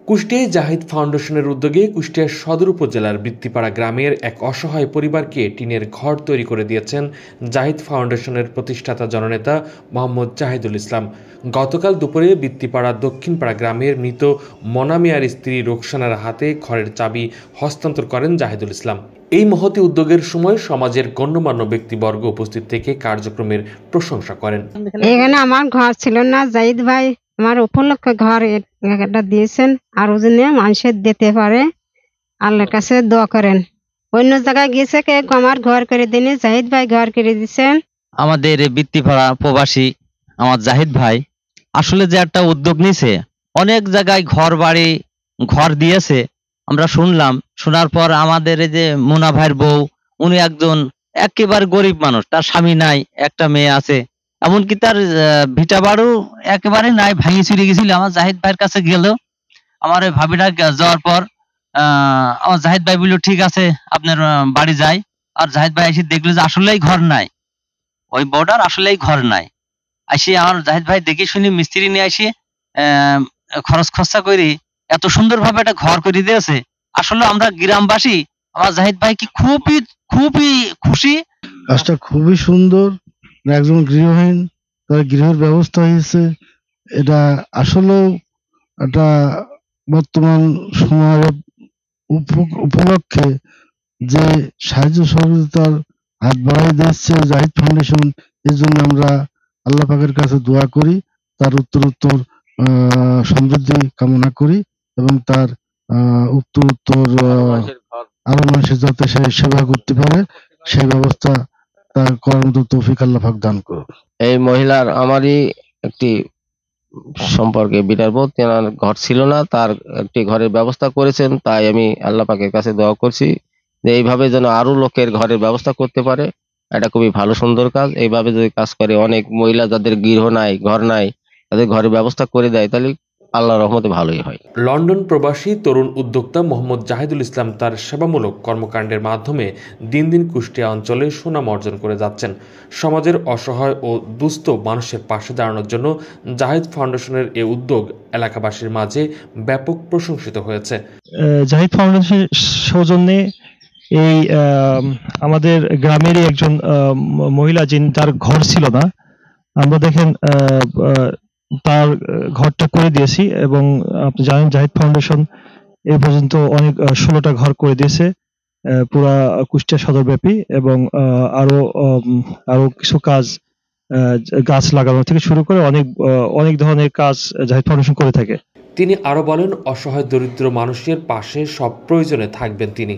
কুষ্টিয়ায় জাহিদ ফাউন্ডেশনের উদ্যোগে কুষ্টিয়া সদর উপজেলার বৃত্তিপাড়া গ্রামের এক অসহায় পরিবারকে টিনের ঘর তৈরি করে দিয়েছেন জাহিদ ফাউন্ডেশনের প্রতিষ্ঠাতা জননেতা মোহাম্মদ জাহিদুল ইসলাম। গতকাল দুপুরে বৃত্তিপাড়া দক্ষিণপাড়া গ্রামের মৃত মনা মিয়ার স্ত্রী রোকসানার হাতে ঘরের চাবি হস্তান্তর করেন জাহিদুল ইসলাম। এই মহতি উদ্যোগের সময় সমাজের গণ্যমান্য ব্যক্তিবর্গ উপস্থিত থেকে কার্যক্রমের প্রশংসা করেন। এখানে আমার ঘর ছিল না, জাহিদ ভাই আমার উপলক্ষে ঘর একটা দিয়েছেন, আর ওজনে মানুষের দিতে পারে আল্লাহর কাছে দোয়া করেন। অন্য জায়গায় গিয়েছে কেউ আমার ঘর করে দিনে, জাহিদ ভাই ঘর করে দিচ্ছেন। আমাদের বৃত্তিপাড়া প্রবাসী আমার জাহিদ ভাই আসলে যে একটা উদ্যোগ নিছে, অনেক জায়গায় ঘর বাড়ি ঘর দিয়েছে আমরা শুনলাম। শোনার পর আমাদের এই যে মুনা ভাইয়ের বউ, উনি একজন একেবারে গরিব মানুষ, তার স্বামী নাই, একটা মেয়ে আছে, এমনকি তার ভিটা বাড়ু একেবারে নাই, ভাঙি চুরি গেছিল। আমার জাহিদ ভাইয়ের কাছে গেল, আমার ওই ভাবিটা যাওয়ার পর আমার জাহিদ ভাই বলল ঠিক আছে আপনার বাড়ি যাই। আর জাহিদ ভাই এসে দেখলো যে আসলেই ঘর নাই, ওই বর্ডার আসলেই ঘর নাই। আসি আমার জাহিদ ভাই দেখে শুনি মিস্ত্রি নিয়ে আসি খরচ খরচা করে এত সুন্দর ভাবে একটা ঘর করে দিয়েছে। আসলে আমরা গ্রামবাসী আমার জাহিদ ভাই কি খুবই খুবই খুশি। কাজটা খুবই সুন্দর। একজন গৃহহীন, তার গৃহের ব্যবস্থা হয়েছে। এটা আসলেও একটা বর্তমান সময়ের উপলক্ষে যে সাহায্য সহযোগিতার হাত বাড়াই দিচ্ছে জাহিদ ফাউন্ডেশন, এর জন্য আমরা আল্লাহ পাকের কাছে দোয়া করি, তার উত্তর সমৃদ্ধি কামনা করি এবং তার উত্তর আরো মানুষের যাতে সে সেবা করতে পারে সেই ব্যবস্থা তার করার মতো তৌফিক আল্লাহ পাক দান করুন। এই মহিলার আমারই একটি সম্পর্কে বিটার বোধ, তেনার ঘর ছিল না, তার একটি ঘরের ব্যবস্থা করেছেন। তাই আমি আল্লাহ পাকের কাছে দোয়া করছি যে এইভাবে যেন আরো লোকের ঘরের ব্যবস্থা করতে পারে। এটা খুবই ভালো সুন্দর কাজ। এইভাবে যদি কাজ করে অনেক মহিলা যাদের গৃহ নাই, ঘর নাই, তাদের ঘরের ব্যবস্থা করে দেয়, তাহলে আল্লাহর রহমতে ভালোই হয়। লন্ডন প্রবাসী তরুণ উদ্যোক্তা মোহাম্মদ জাহিদুল ইসলাম তার সেবামূলক কর্মকাণ্ডের মাধ্যমে দিন দিন কুষ্টিয়া অঞ্চলে সুনাম অর্জন করে যাচ্ছেন। সমাজের অসহায় ও দুস্থ মানুষের পাশে দাঁড়ানোর জন্য জাহিদ ফাউন্ডেশনের এই উদ্যোগ এলাকাবাসীর মাঝে ব্যাপক প্রশংসিত হয়েছে। জাহিদ ফাউন্ডেশনের সৌজন্যে এই আমাদের গ্রামেরই একজন মহিলা যার ঘর ছিল না, আমরা দেখেন তার ঘরটা করে দিয়েছি। এবং আপনি জানেন জাহিদ ফাউন্ডেশন এ পর্যন্ত অনেক 16টা ঘর করে দিয়েছে পুরা কুষ্টিয়া সদরব্যাপী, এবং আরো কিছু কাজ গাছ লাগানো থেকে শুরু করে অনেক ধরনের কাজ জাহিদ ফাউন্ডেশন করে থাকে। তিনি আরো বলেন, অসহায় দরিদ্র মানুষের পাশে সব প্রয়োজনে থাকবেন তিনি।